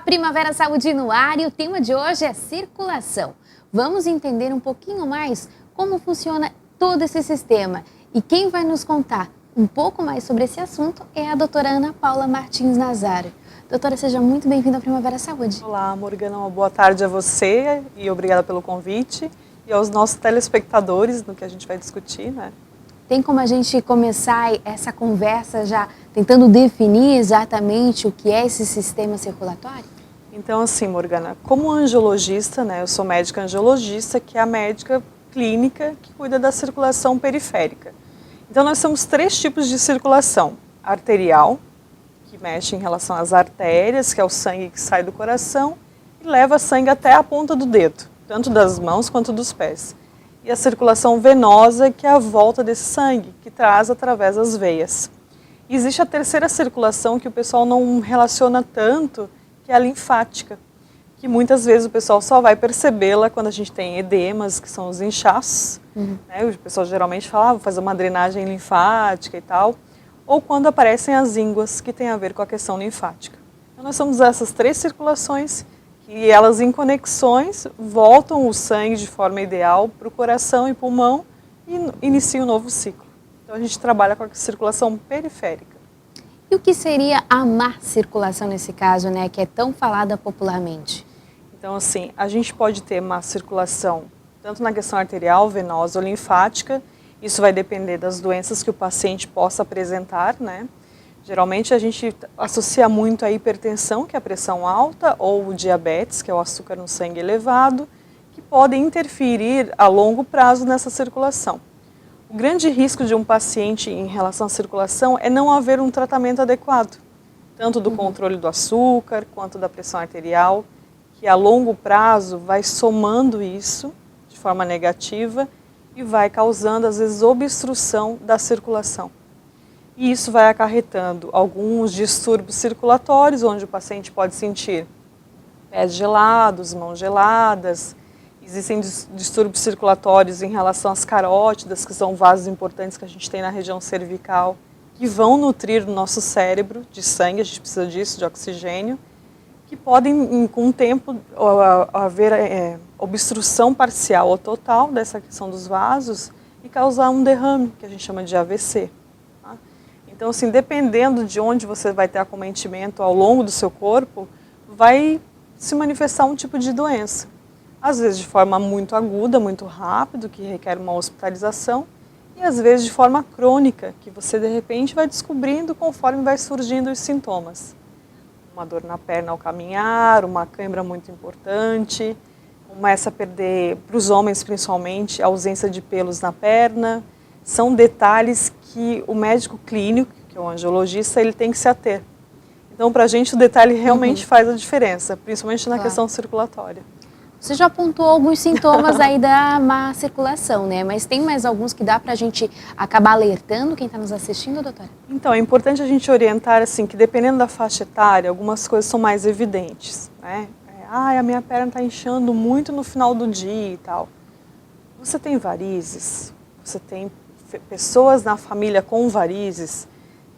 Primavera Saúde no ar e o tema de hoje é circulação. Vamos entender um pouquinho mais como funciona todo esse sistema. E quem vai nos contar um pouco mais sobre esse assunto é a doutora Ana Paula Martins Nazário. Doutora, seja muito bem-vinda à Primavera Saúde. Olá, Morgana, uma boa tarde a você e obrigada pelo convite e aos nossos telespectadores no que a gente vai discutir, né? Tem como a gente começar essa conversa já tentando definir exatamente o que é esse sistema circulatório? Então, assim, Morgana, como angiologista, né, eu sou médica angiologista, que é a médica clínica que cuida da circulação periférica. Então, nós temos 3 tipos de circulação: arterial, que mexe em relação às artérias, que é o sangue que sai do coração e leva sangue até a ponta do dedo, tanto das mãos quanto dos pés. E a circulação venosa, que é a volta desse sangue, que traz através das veias. E existe a terceira circulação que o pessoal não relaciona tanto, que é a linfática, que muitas vezes o pessoal só vai percebê-la quando a gente tem edemas, que são os inchaços. Né? O pessoal geralmente fala, vou fazer uma drenagem linfática e tal, ou quando aparecem as ínguas, que tem a ver com a questão linfática. Então nós temos essas 3 circulações, e elas em conexões voltam o sangue de forma ideal para o coração e pulmão e inicia um novo ciclo. Então a gente trabalha com a circulação periférica. E o que seria a má circulação nesse caso, né, que é tão falada popularmente? Então, assim, a gente pode ter má circulação tanto na questão arterial, venosa ou linfática. Isso vai depender das doenças que o paciente possa apresentar, né? Geralmente a gente associa muito a hipertensão, que é a pressão alta, ou o diabetes, que é o açúcar no sangue elevado, que podem interferir a longo prazo nessa circulação. O grande risco de um paciente em relação à circulação é não haver um tratamento adequado, tanto do controle do açúcar quanto da pressão arterial, que a longo prazo vai somando isso de forma negativa e vai causando, às vezes, obstrução da circulação. E isso vai acarretando alguns distúrbios circulatórios, onde o paciente pode sentir pés gelados, mãos geladas. Existem distúrbios circulatórios em relação às carótidas, que são vasos importantes que a gente tem na região cervical, que vão nutrir o nosso cérebro de sangue, a gente precisa disso, de oxigênio, que podem, com o tempo, haver obstrução parcial ou total dessa questão dos vasos e causar um derrame, que a gente chama de AVC. Então, assim, dependendo de onde você vai ter acometimento ao longo do seu corpo, vai se manifestar um tipo de doença. Às vezes de forma muito aguda, muito rápido, que requer uma hospitalização, e às vezes de forma crônica, que você de repente vai descobrindo conforme vai surgindo os sintomas. Uma dor na perna ao caminhar, uma cãibra muito importante, começa a perder, para os homens principalmente, a ausência de pelos na perna. São detalhes que o médico clínico, que é o angiologista, ele tem que se ater. Então, para a gente, o detalhe realmente faz a diferença, principalmente na questão circulatória. Você já apontou alguns sintomas aí da má circulação, né? Mas tem mais alguns que dá para a gente acabar alertando quem está nos assistindo, doutora? Então, é importante a gente orientar, assim, que dependendo da faixa etária, algumas coisas são mais evidentes, né? A minha perna está inchando muito no final do dia e tal. Você tem varizes, você tem pessoas na família com varizes,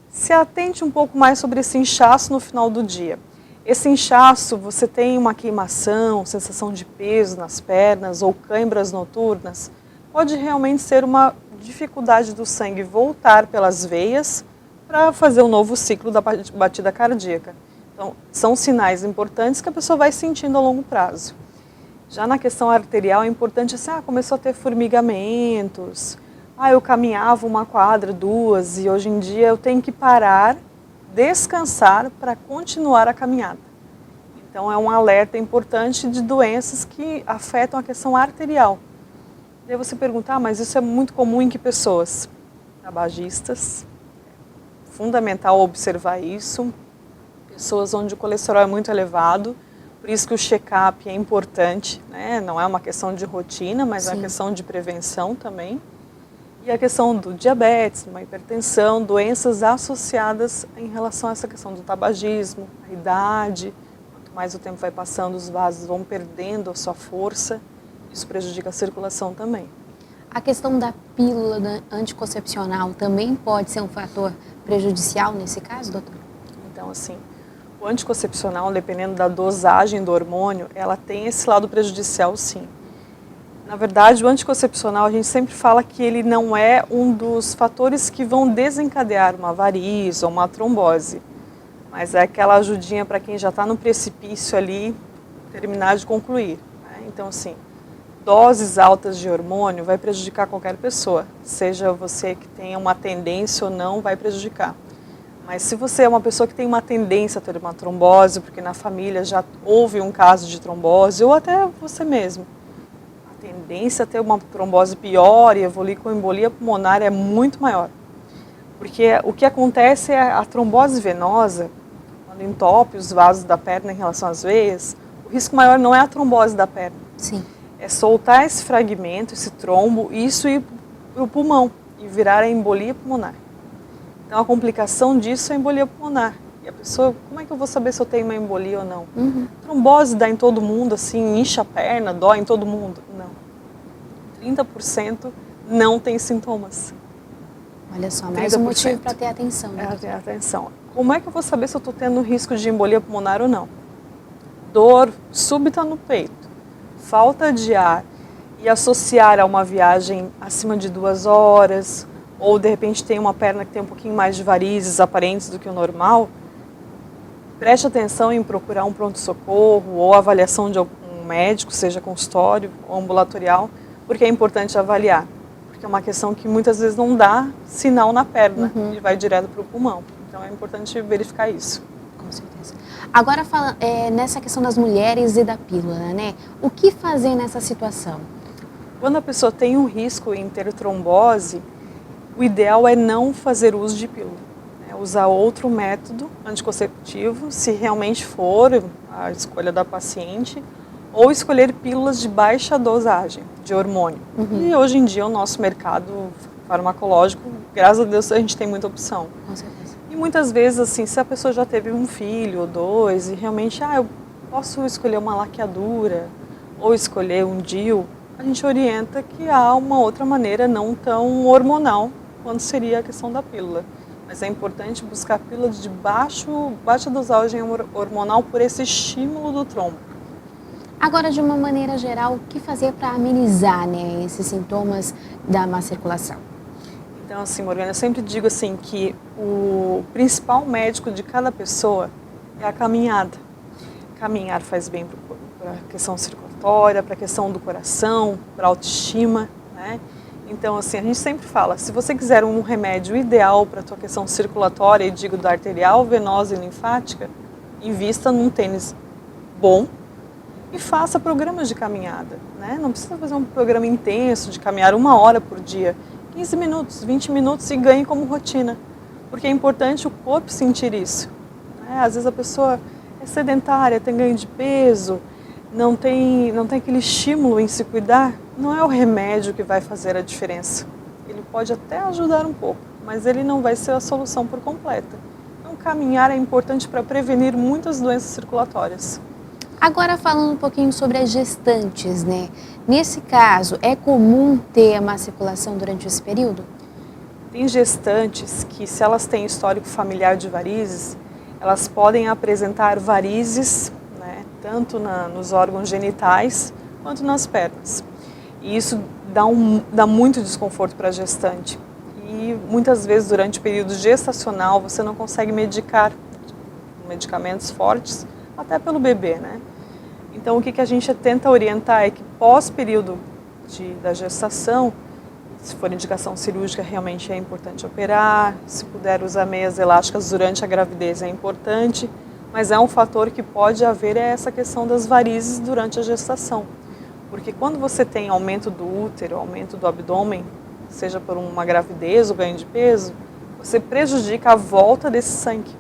se atente um pouco mais sobre esse inchaço no final do dia. Esse inchaço, você tem uma queimação, sensação de peso nas pernas ou cãibras noturnas, pode realmente ser uma dificuldade do sangue voltar pelas veias para fazer um novo ciclo da batida cardíaca. Então, são sinais importantes que a pessoa vai sentindo a longo prazo. Já na questão arterial, é importante assim, começou a ter formigamentos, eu caminhava 1 quadra, 2, e hoje em dia eu tenho que parar, descansar para continuar a caminhada. Então é um alerta importante de doenças que afetam a questão arterial. Daí você pergunta, mas isso é muito comum em que pessoas? Tabagistas, fundamental observar isso, pessoas onde o colesterol é muito elevado, por isso que o check-up é importante, né? Não é uma questão de rotina, mas é uma questão de prevenção também. E a questão do diabetes, uma hipertensão, doenças associadas em relação a essa questão do tabagismo, a idade. Quanto mais o tempo vai passando, os vasos vão perdendo a sua força. Isso prejudica a circulação também. A questão da pílula anticoncepcional também pode ser um fator prejudicial nesse caso, doutor? Então, assim, O anticoncepcional, dependendo da dosagem do hormônio, ela tem esse lado prejudicial, sim. Na verdade, o anticoncepcional, a gente sempre fala que ele não é um dos fatores que vão desencadear uma variz ou uma trombose, mas é aquela ajudinha para quem já está no precipício ali, terminar de concluir, né? Então, assim, doses altas de hormônio vai prejudicar qualquer pessoa, seja você que tenha uma tendência ou não, vai prejudicar. Mas se você é uma pessoa que tem uma tendência a ter uma trombose, porque na família já houve um caso de trombose, ou até você mesmo, a tendência a ter uma trombose pior e evoluir com embolia pulmonar é muito maior. Porque o que acontece é a trombose venosa, quando entope os vasos da perna em relação às veias, o risco maior não é a trombose da perna. Sim. É soltar esse fragmento, esse trombo, e isso ir para o pulmão e virar a embolia pulmonar. Então, a complicação disso é a embolia pulmonar. E a pessoa, como é que eu vou saber se eu tenho uma embolia ou não? Trombose dá em todo mundo, assim, incha a perna, dói em todo mundo? Não. 30% não tem sintomas. Olha só, mais um motivo para ter atenção. Né? Ter atenção. Como é que eu vou saber se eu estou tendo risco de embolia pulmonar ou não? Dor súbita no peito, falta de ar e associar a uma viagem acima de 2 horas, ou de repente tem uma perna que tem um pouquinho mais de varizes aparentes do que o normal, preste atenção em procurar um pronto-socorro ou avaliação de algum médico, seja consultório ou ambulatorial, porque é importante avaliar. Porque é uma questão que muitas vezes não dá sinal na perna e vai direto para o pulmão. Então é importante verificar isso. Com certeza. Agora, nessa questão das mulheres e da pílula, né? O que fazer nessa situação? Quando a pessoa tem um risco em ter trombose, o ideal é não fazer uso de pílula. Né? Usar outro método anticonceptivo, se realmente for a escolha da paciente, ou escolher pílulas de baixa dosagem de hormônio. E hoje em dia o nosso mercado farmacológico, graças a Deus, a gente tem muita opção. Com certeza. E muitas vezes, assim, se a pessoa já teve um filho ou 2 e realmente, eu posso escolher uma laqueadura ou escolher um DIU, a gente orienta que há uma outra maneira não tão hormonal, quando seria a questão da pílula. Mas é importante buscar pílulas de baixa dosagem hormonal por esse estímulo do trombo. Agora, de uma maneira geral, o que fazer para amenizar, né, esses sintomas da má circulação? Então, assim, Morgana, eu sempre digo assim que o principal médico de cada pessoa é a caminhada. Caminhar faz bem para a questão circulatória, para a questão do coração, para a autoestima, né? Então, assim, a gente sempre fala, se você quiser um remédio ideal para a tua questão circulatória, e digo da arterial, venosa e linfática, invista num tênis bom e faça programas de caminhada, né? Não precisa fazer um programa intenso de caminhar 1 hora por dia, 15 minutos, 20 minutos e ganhe como rotina, porque é importante o corpo sentir isso, né? Às vezes a pessoa é sedentária, tem ganho de peso, não tem aquele estímulo em se cuidar, não é o remédio que vai fazer a diferença. Ele pode até ajudar um pouco, mas ele não vai ser a solução por completa. Então, caminhar é importante para prevenir muitas doenças circulatórias. Agora, falando um pouquinho sobre as gestantes, né? Nesse caso, é comum ter a má circulação durante esse período? Tem gestantes que, se elas têm histórico familiar de varizes, elas podem apresentar varizes, né, tanto nos órgãos genitais quanto nas pernas. E isso dá muito desconforto para a gestante. E muitas vezes durante o período gestacional você não consegue medicar medicamentos fortes, até pelo bebê, né? Então o que a gente tenta orientar é que pós-período da gestação, se for indicação cirúrgica, realmente é importante operar, se puder usar meias elásticas durante a gravidez é importante, mas é um fator que pode haver essa questão das varizes durante a gestação. Porque quando você tem aumento do útero, aumento do abdômen, seja por uma gravidez ou ganho de peso, você prejudica a volta desse sangue.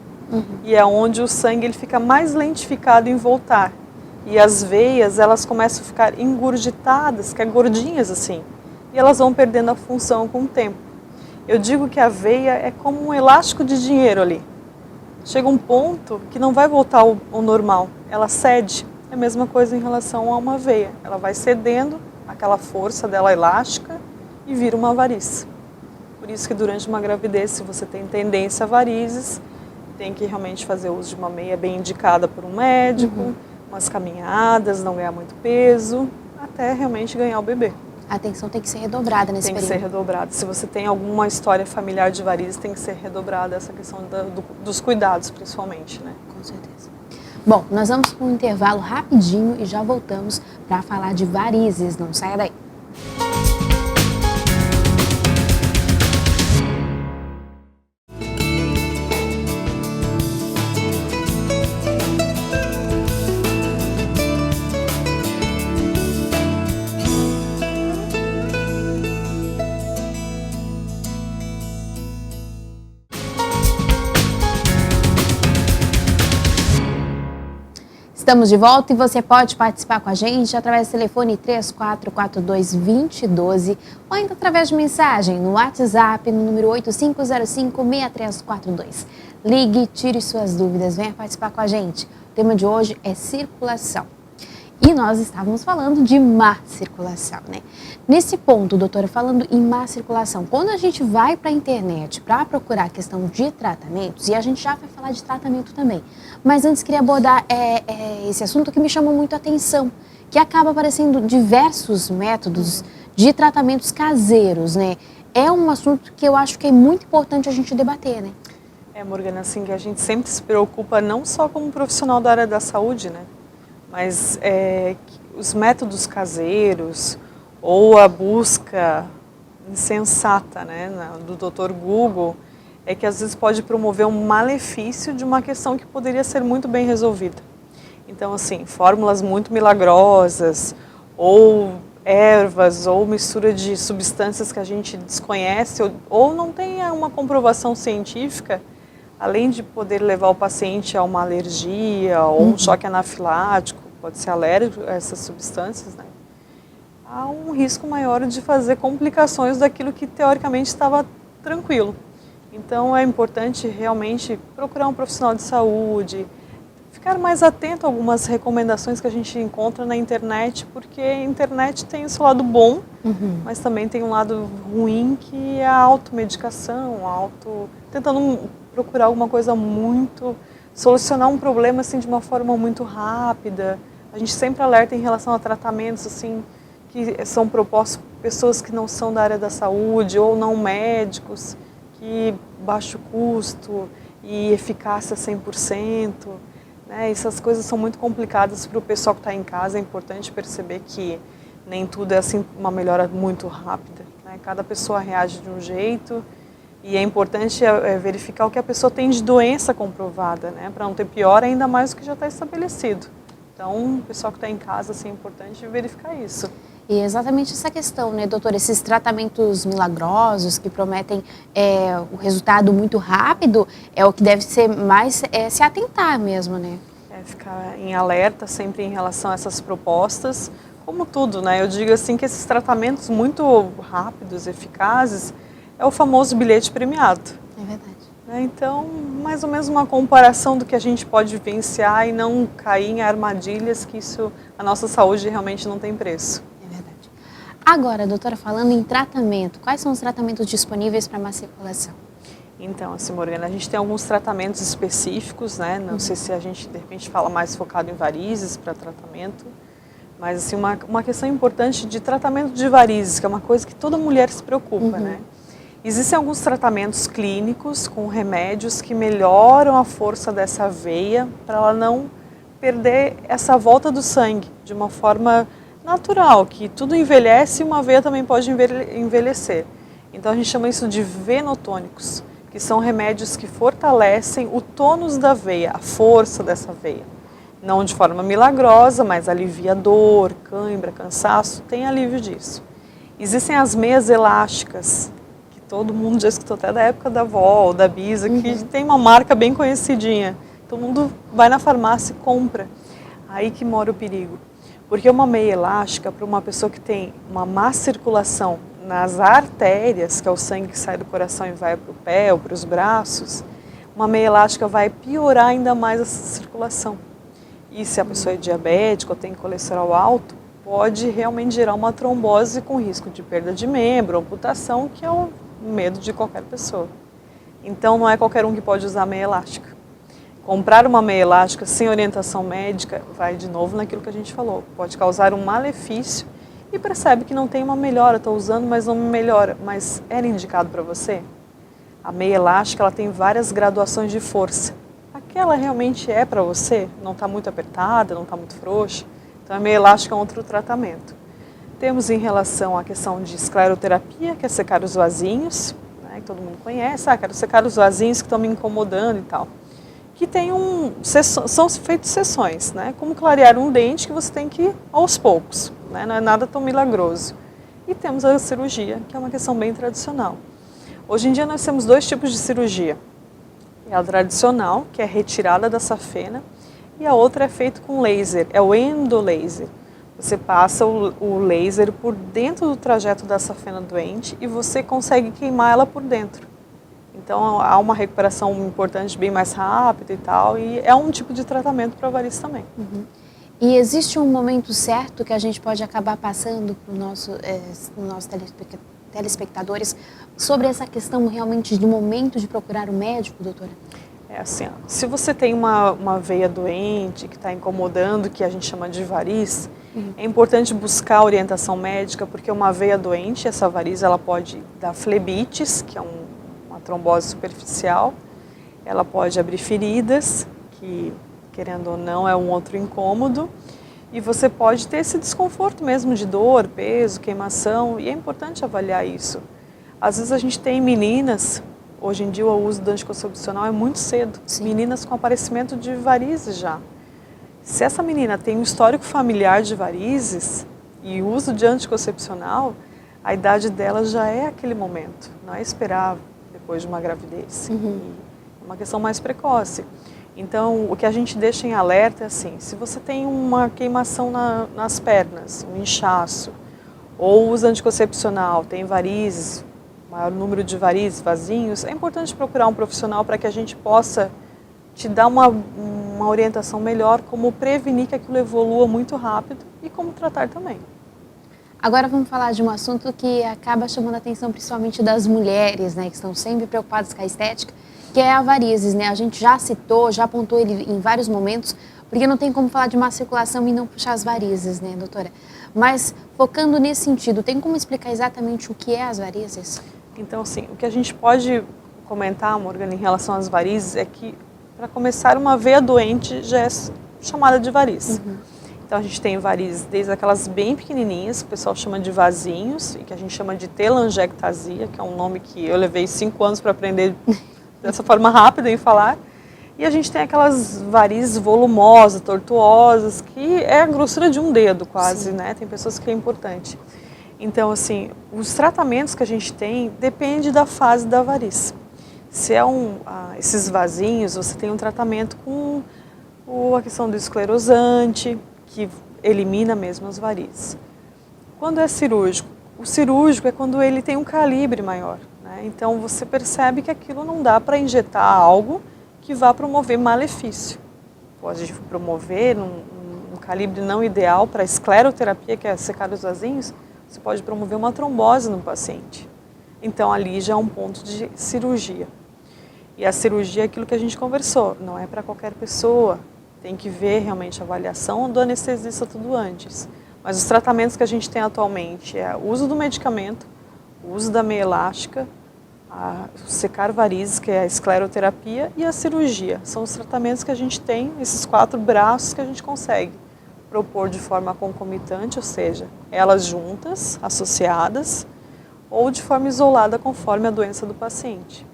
E é onde o sangue ele fica mais lentificado em voltar. E as veias, elas começam a ficar engorditadas, que é gordinhas assim. E elas vão perdendo a função com o tempo. Eu digo que a veia é como um elástico de dinheiro ali. Chega um ponto que não vai voltar ao normal, ela cede. É a mesma coisa em relação a uma veia. Ela vai cedendo aquela força dela elástica e vira uma variz. Por isso que durante uma gravidez, se você tem tendência a varizes, tem que realmente fazer uso de uma meia bem indicada por um médico, umas caminhadas, não ganhar muito peso, até realmente ganhar o bebê. A atenção tem que ser redobrada nesse período. Tem que ser redobrada. Se você tem alguma história familiar de varizes, tem que ser redobrada essa questão dos cuidados, principalmente, né? Com certeza. Bom, nós vamos para um intervalo rapidinho e já voltamos para falar de varizes. Não saia daí. Estamos de volta e você pode participar com a gente através do telefone 3442-2012 ou ainda através de mensagem no WhatsApp no número 8505-6342. Ligue, tire suas dúvidas, venha participar com a gente. O tema de hoje é circulação. E nós estávamos falando de má circulação, né? Nesse ponto, doutora, falando em má circulação, quando a gente vai para a internet para procurar a questão de tratamentos, e a gente já vai falar de tratamento também, mas antes queria abordar esse assunto que me chamou muito a atenção, que acaba aparecendo diversos métodos de tratamentos caseiros, né? É um assunto que eu acho que é muito importante a gente debater, né? Morgana, assim, que a gente sempre se preocupa não só como profissional da área da saúde, né? Mas os métodos caseiros ou a busca insensata, né, do Dr. Google, é que às vezes pode promover um malefício de uma questão que poderia ser muito bem resolvida. Então, assim, fórmulas muito milagrosas, ou ervas, ou mistura de substâncias que a gente desconhece, ou não tem uma comprovação científica, além de poder levar o paciente a uma alergia ou um choque anafilático, pode ser alérgico a essas substâncias, né? Há um risco maior de fazer complicações daquilo que teoricamente estava tranquilo. Então é importante realmente procurar um profissional de saúde, ficar mais atento a algumas recomendações que a gente encontra na internet, porque a internet tem o seu lado bom, mas também tem um lado ruim, que é a automedicação, tentando procurar alguma coisa solucionar um problema assim de uma forma muito rápida. A gente sempre alerta em relação a tratamentos assim que são propostos por pessoas que não são da área da saúde ou não médicos, que baixo custo e eficácia 100%, né? Essas coisas são muito complicadas para o pessoal que está em casa. É importante perceber que nem tudo é assim uma melhora muito rápida, né? Cada pessoa reage de um jeito e é importante verificar o que a pessoa tem de doença comprovada, né? Para não ter pior ainda mais do que já está estabelecido. Então, o pessoal que está em casa, assim, é importante verificar isso. E é exatamente essa questão, né, doutora? Esses tratamentos milagrosos que prometem o resultado muito rápido é o que deve ser mais se atentar mesmo, né? Ficar em alerta sempre em relação a essas propostas, como tudo, né? Eu digo assim que esses tratamentos muito rápidos, eficazes, é o famoso bilhete premiado. É verdade. Então, mais ou menos uma comparação do que a gente pode vivenciar e não cair em armadilhas, que isso, a nossa saúde realmente não tem preço. É verdade. Agora, doutora, falando em tratamento, quais são os tratamentos disponíveis para má circulação? Então, assim, Morgana, a gente tem alguns tratamentos específicos, né? Não sei se a gente, de repente, fala mais focado em varizes para tratamento, mas, assim, uma questão importante de tratamento de varizes, que é uma coisa que toda mulher se preocupa, né? Existem alguns tratamentos clínicos com remédios que melhoram a força dessa veia para ela não perder essa volta do sangue de uma forma natural, que tudo envelhece e uma veia também pode envelhecer. Então a gente chama isso de venotônicos, que são remédios que fortalecem o tônus da veia, a força dessa veia. Não de forma milagrosa, mas alivia dor, cãibra, cansaço, tem alívio disso. Existem as meias elásticas, todo mundo já escutou até da época da avó ou da bisa, que tem uma marca bem conhecidinha. Todo mundo vai na farmácia e compra. Aí que mora o perigo. Porque uma meia elástica, para uma pessoa que tem uma má circulação nas artérias, que é o sangue que sai do coração e vai para o pé ou para os braços, uma meia elástica vai piorar ainda mais essa circulação. E se a pessoa é diabética ou tem colesterol alto, pode realmente gerar uma trombose com risco de perda de membro, amputação, que é o medo de qualquer pessoa. Então não é qualquer um que pode usar meia elástica. Comprar uma meia elástica sem orientação médica vai de novo naquilo que a gente falou, pode causar um malefício e percebe que não tem uma melhora, estou usando, mas não me melhora, mas era indicado para você? A meia elástica ela tem várias graduações de força. Aquela realmente é para você? Não está muito apertada, não está muito frouxa? Então a meia elástica é outro tratamento. Temos em relação à questão de escleroterapia, que é secar os vasinhos, né, que todo mundo conhece, quero secar os vasinhos que estão me incomodando e tal. Que são feitas sessões, né, como clarear um dente que você tem que ir aos poucos, né, não é nada tão milagroso. E temos a cirurgia, que é uma questão bem tradicional. Hoje em dia nós temos 2 tipos de cirurgia. É a tradicional, que é retirada da safena, e a outra é feita com laser, é o endolaser. Você passa o laser por dentro do trajeto da safena doente e você consegue queimar ela por dentro. Então há uma recuperação importante, bem mais rápida e tal, e é um tipo de tratamento para varizes também. Uhum. E existe um momento certo que a gente pode acabar passando para os nossos telespectadores sobre essa questão realmente do momento de procurar o médico, doutora? É assim, se você tem uma veia doente que está incomodando, que a gente chama de variz, é importante buscar orientação médica, porque uma veia doente, essa variz, ela pode dar flebites, que é uma trombose superficial, ela pode abrir feridas, que querendo ou não é um outro incômodo, e você pode ter esse desconforto mesmo de dor, peso, queimação, e é importante avaliar isso. Às vezes a gente tem meninas, hoje em dia o uso do anticoncepcional é muito cedo, Sim. Meninas com aparecimento de varizes já. Se essa menina tem um histórico familiar de varizes e uso de anticoncepcional, a idade dela já é aquele momento, não é esperar depois de uma gravidez. É uma questão mais precoce. Então, o que a gente deixa em alerta é assim, se você tem uma queimação nas pernas, um inchaço, ou usa anticoncepcional, tem varizes, maior número de varizes, vasinhos, é importante procurar um profissional para que a gente possa te dar uma orientação melhor, como prevenir que aquilo evolua muito rápido e como tratar também. Agora vamos falar de um assunto que acaba chamando a atenção principalmente das mulheres, né, que estão sempre preocupadas com a estética, que é a varizes, né? A gente já citou, já apontou ele em vários momentos, porque não tem como falar de má circulação e não puxar as varizes, né, doutora? Mas focando nesse sentido, tem como explicar exatamente o que é as varizes? Então, sim, o que a gente pode comentar, Morgana, em relação às varizes é que, para começar, uma veia doente já é chamada de variz. Então, a gente tem varizes desde aquelas bem pequenininhas, que o pessoal chama de vasinhos, e que a gente chama de telangiectasia, que é um nome que eu levei 5 anos para aprender dessa forma rápida em falar. E a gente tem aquelas varizes volumosas, tortuosas, que é a grossura de um dedo quase, Sim. né? Tem pessoas que é importante. Então, assim, os tratamentos que a gente tem depende da fase da variz. Se é esses vasinhos, você tem um tratamento com a questão do esclerosante, que elimina mesmo as varizes. Quando é cirúrgico? O cirúrgico é quando ele tem um calibre maior, né? Então, você percebe que aquilo não dá para injetar algo que vá promover malefício. Pode promover um calibre não ideal para a escleroterapia, que é secar os vasinhos, você pode promover uma trombose no paciente. Então, ali já é um ponto de cirurgia. E a cirurgia é aquilo que a gente conversou, não é para qualquer pessoa. Tem que ver realmente a avaliação do anestesista tudo antes. Mas os tratamentos que a gente tem atualmente é o uso do medicamento, o uso da meia elástica, secar varizes, que é a escleroterapia, e a cirurgia. São os tratamentos que a gente tem, esses 4 braços que a gente consegue propor de forma concomitante, ou seja, elas juntas, associadas, ou de forma isolada conforme a doença do paciente.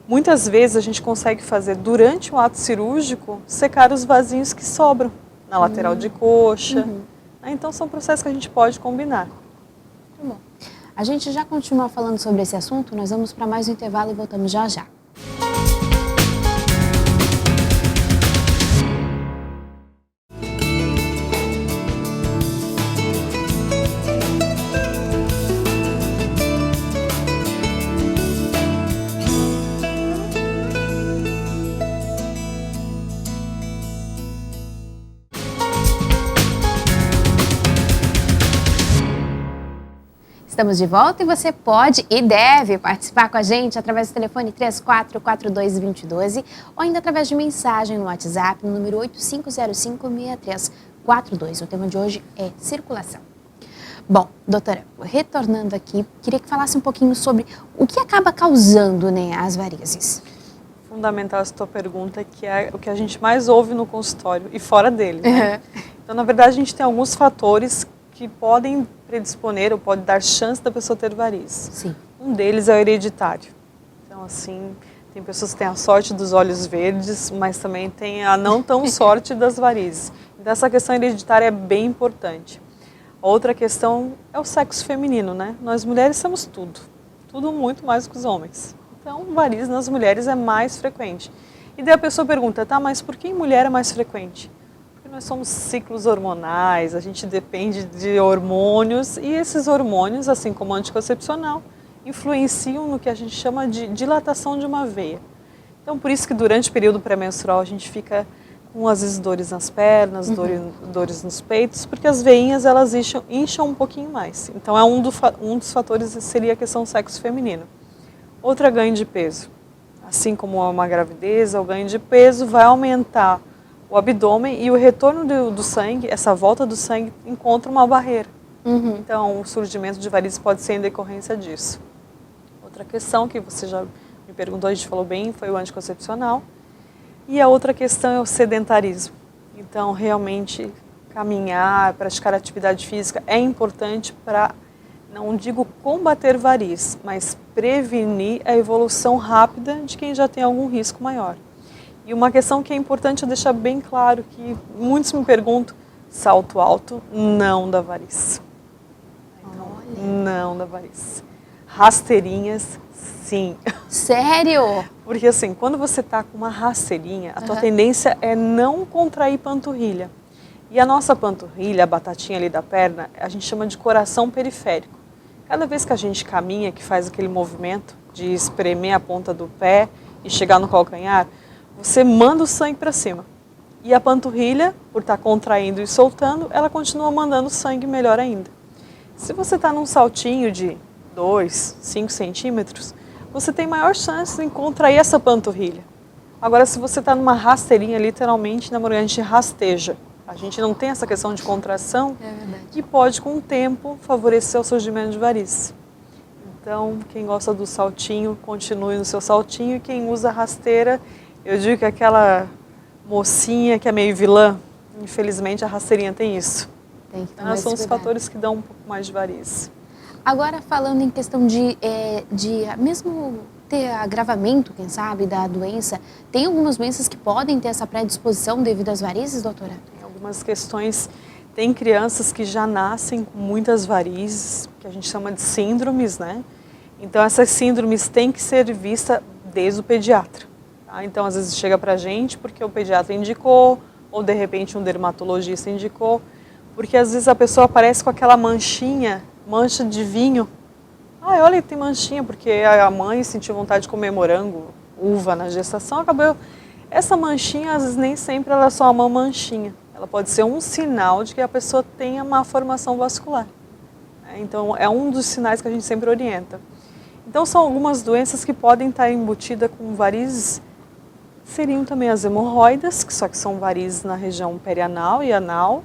Muitas vezes a gente consegue fazer, durante o ato cirúrgico, secar os vasinhos que sobram na lateral de coxa. Então são processos que a gente pode combinar. Muito bom. A gente já continua falando sobre esse assunto, nós vamos para mais um intervalo e voltamos já já. Estamos de volta e você pode e deve participar com a gente através do telefone 3442-2012 ou ainda através de mensagem no WhatsApp no número 8505-6342. O tema de hoje é circulação. Bom, doutora, retornando aqui, queria que falasse um pouquinho sobre o que acaba causando, né, as varizes. Fundamental essa tua pergunta, que é o que a gente mais ouve no consultório e fora dele, né? Então, na verdade, a gente tem alguns fatores que podem predisponer ou pode dar chance da pessoa ter varizes. Sim. Um deles é o hereditário. Então, assim, tem pessoas que têm a sorte dos olhos verdes, mas também tem a não tão sorte das varizes. Então, essa questão hereditária é bem importante. Outra questão é o sexo feminino, né? Nós mulheres somos tudo muito mais do que os homens. Então, varizes nas mulheres é mais frequente. E daí a pessoa pergunta, tá, mas por que em mulher é mais frequente? Porque nós somos ciclos hormonais, a gente depende de hormônios e esses hormônios, assim como o anticoncepcional, influenciam no que a gente chama de dilatação de uma veia. Então, por isso que durante o período pré-menstrual a gente fica com, às vezes, dores nas pernas, dores nos peitos, porque as veinhas elas incham um pouquinho mais. Então, um dos fatores seria a questão do sexo feminino. Outra, ganho de peso. Assim como uma gravidez, o ganho de peso vai aumentar o abdômen e o retorno do sangue, essa volta do sangue, encontra uma barreira. Então, o surgimento de varizes pode ser em decorrência disso. Outra questão que você já me perguntou, a gente falou bem, foi o anticoncepcional. E a outra questão é o sedentarismo. Então, realmente, caminhar, praticar atividade física é importante para, não digo combater varizes, mas prevenir a evolução rápida de quem já tem algum risco maior. E uma questão que é importante eu deixar bem claro, que muitos me perguntam, salto alto não dá varizes. Então, não dá varizes. Rasteirinhas, sim. Sério? Porque assim, quando você está com uma rasteirinha, a tua tendência é não contrair panturrilha. E a nossa panturrilha, a batatinha ali da perna, a gente chama de coração periférico. Cada vez que a gente caminha, que faz aquele movimento de espremer a ponta do pé e chegar no calcanhar, você manda o sangue para cima. E a panturrilha, por estar contraindo e soltando, ela continua mandando sangue melhor ainda. Se você está num saltinho de 2, 5 centímetros, você tem maior chance de contrair essa panturrilha. Agora, se você está numa rasteirinha, literalmente, na mulher, a gente rasteja. A gente não tem essa questão de contração que pode, com o tempo, favorecer o surgimento de varizes. Então, quem gosta do saltinho, continue no seu saltinho. E quem usa rasteira, eu digo que aquela mocinha que é meio vilã, infelizmente a rasteirinha tem isso. Tem que Então, são os fatores que dão um pouco mais de varizes. Agora, falando em questão de mesmo ter agravamento, quem sabe, da doença, tem algumas doenças que podem ter essa predisposição devido às varizes, doutora? Tem algumas questões, tem crianças que já nascem com muitas varizes, que a gente chama de síndromes, né? Então, essas síndromes têm que ser vistas desde o pediatra. Tá? Então, às vezes chega pra gente porque o pediatra indicou, ou de repente um dermatologista indicou, porque às vezes a pessoa aparece com aquela mancha de vinho. Ah, olha, tem manchinha, porque a mãe sentiu vontade de comer morango, uva na gestação, acabou. Essa manchinha, às vezes, nem sempre ela é só uma manchinha. Ela pode ser um sinal de que a pessoa tenha uma formação vascular. Então, é um dos sinais que a gente sempre orienta. Então, são algumas doenças que podem estar embutidas com varizes. Seriam também as hemorroidas, só que são varizes na região perianal e anal.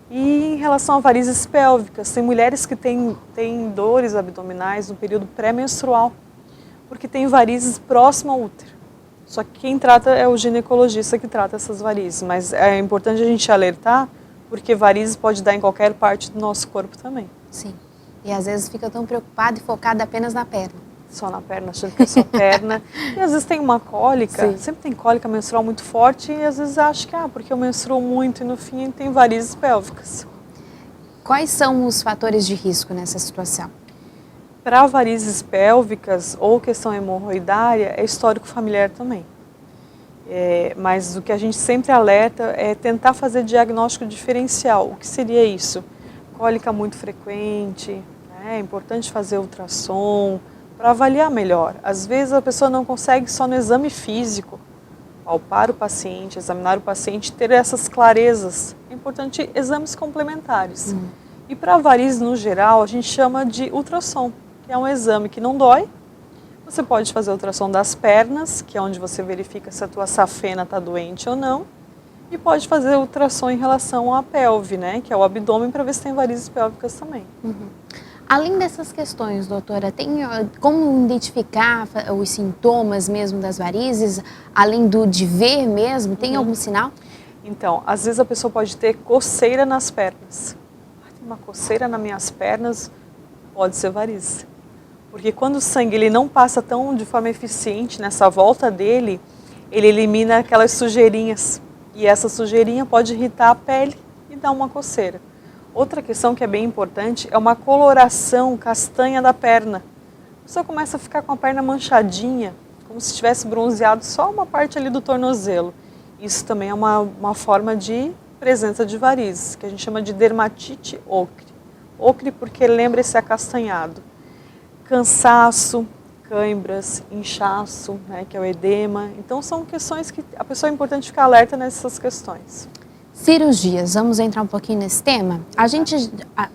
E em relação a varizes pélvicas, tem mulheres que têm dores abdominais no período pré-menstrual, porque tem varizes próximo ao útero. Só que quem trata é o ginecologista que trata essas varizes, mas é importante a gente alertar, porque varizes pode dar em qualquer parte do nosso corpo também. Sim, e às vezes fica tão preocupado e focado apenas na perna. Só na perna, achando que é só perna. E às vezes tem uma cólica, sempre tem cólica menstrual muito forte e às vezes acha que, porque eu menstruo muito e no fim tem varizes pélvicas. Quais são os fatores de risco nessa situação? Para varizes pélvicas ou questão hemorroidária, é histórico familiar também. Mas o que a gente sempre alerta é tentar fazer diagnóstico diferencial. O que seria isso? Cólica muito frequente, é importante fazer ultrassom, para avaliar melhor. Às vezes a pessoa não consegue só no exame físico palpar o paciente, examinar o paciente, ter essas clarezas. É importante exames complementares. E para varizes no geral, a gente chama de ultrassom, que é um exame que não dói. Você pode fazer ultrassom das pernas, que é onde você verifica se a tua safena está doente ou não. E pode fazer ultrassom em relação à pelve, né, que é o abdômen, para ver se tem varizes pélvicas também. Além dessas questões, doutora, tem como identificar os sintomas mesmo das varizes, além de ver mesmo? Tem algum sinal? Então, às vezes a pessoa pode ter coceira nas pernas. Tem uma coceira nas minhas pernas, pode ser varize. Porque quando o sangue ele não passa tão de forma eficiente nessa volta dele, ele elimina aquelas sujeirinhas. E essa sujeirinha pode irritar a pele e dar uma coceira. Outra questão que é bem importante é uma coloração castanha da perna. A pessoa começa a ficar com a perna manchadinha, como se tivesse bronzeado só uma parte ali do tornozelo. Isso também é uma forma de presença de varizes, que a gente chama de dermatite ocre. Ocre porque lembra esse acastanhado. Cansaço, cãibras, inchaço, né, que é o edema. Então são questões que a pessoa é importante ficar alerta nessas questões. Cirurgias, vamos entrar um pouquinho nesse tema?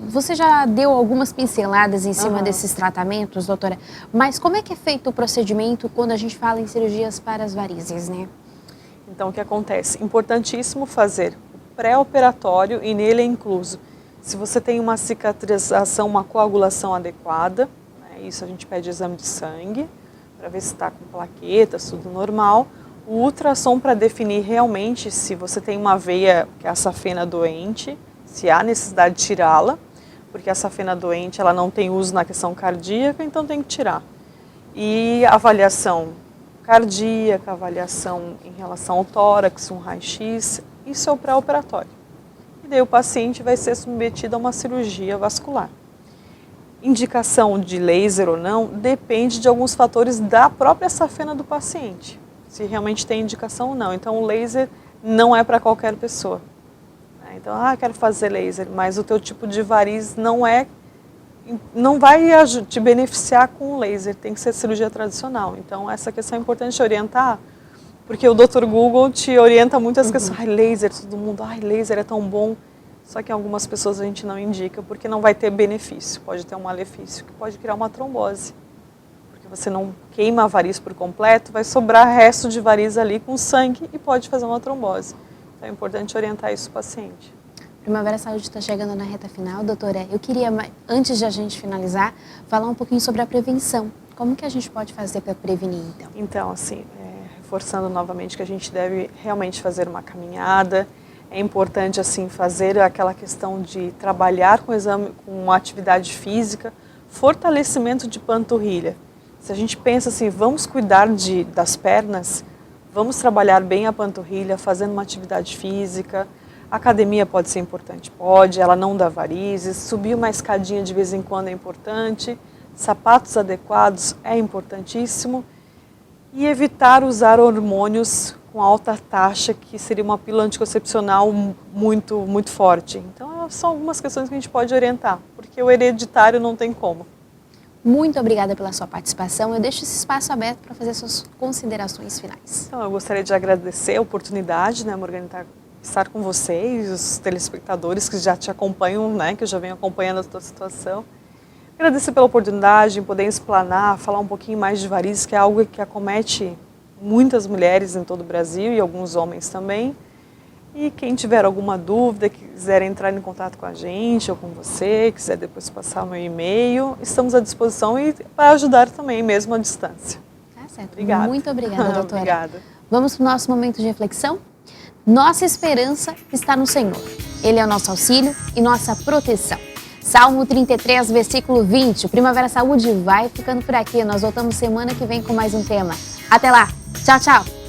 Você já deu algumas pinceladas em cima desses tratamentos, doutora, mas como é que é feito o procedimento quando a gente fala em cirurgias para as varizes, né? Então o que acontece? Importantíssimo fazer o pré-operatório e nele é incluso se você tem uma cicatrização, uma coagulação adequada, né, isso a gente pede exame de sangue para ver se está com plaquetas, tudo normal. O ultrassom para definir realmente se você tem uma veia, que é a safena doente, se há necessidade de tirá-la, porque a safena doente ela não tem uso na questão cardíaca, então tem que tirar. E avaliação cardíaca, avaliação em relação ao tórax, um raio-x, isso é o pré-operatório. E daí o paciente vai ser submetido a uma cirurgia vascular. Indicação de laser ou não depende de alguns fatores da própria safena do paciente, se realmente tem indicação ou não. Então o laser não é para qualquer pessoa. Então, quero fazer laser, mas o teu tipo de variz não vai te beneficiar com o laser, tem que ser cirurgia tradicional. Então essa questão é importante orientar, porque o Dr. Google te orienta muitas questões. Laser, todo mundo, laser é tão bom. Só que algumas pessoas a gente não indica, porque não vai ter benefício, pode ter um malefício, que pode criar uma trombose. Você não queima a variz por completo, vai sobrar resto de variz ali com sangue e pode fazer uma trombose. Então é importante orientar isso para o paciente. Primavera Saúde está chegando na reta final, doutora. Eu queria, antes de a gente finalizar, falar um pouquinho sobre a prevenção. Como que a gente pode fazer para prevenir, então? Então, assim, reforçando novamente que a gente deve realmente fazer uma caminhada. É importante, assim, fazer aquela questão de trabalhar com exame, com atividade física, fortalecimento de panturrilha. Se a gente pensa assim, vamos cuidar das pernas, vamos trabalhar bem a panturrilha, fazendo uma atividade física. A academia pode ser importante? Pode, ela não dá varizes. Subir uma escadinha de vez em quando é importante. Sapatos adequados é importantíssimo. E evitar usar hormônios com alta taxa, que seria uma pílula anticoncepcional muito, muito forte. Então, são algumas questões que a gente pode orientar, porque o hereditário não tem como. Muito obrigada pela sua participação. Eu deixo esse espaço aberto para fazer suas considerações finais. Então, eu gostaria de agradecer a oportunidade, né, Morgana, estar com vocês, os telespectadores que já te acompanham, né, que eu já venho acompanhando a tua situação. Agradecer pela oportunidade de poder explanar, falar um pouquinho mais de varizes, que é algo que acomete muitas mulheres em todo o Brasil e alguns homens também. E quem tiver alguma dúvida, quiser entrar em contato com a gente ou com você, quiser depois passar o meu e-mail, estamos à disposição e para ajudar também, mesmo à distância. Tá certo. Obrigada. Muito obrigada, doutora. Obrigada. Vamos para o nosso momento de reflexão? Nossa esperança está no Senhor. Ele é o nosso auxílio e nossa proteção. Salmo 33, versículo 20. O Primavera Saúde vai ficando por aqui. Nós voltamos semana que vem com mais um tema. Até lá. Tchau, tchau.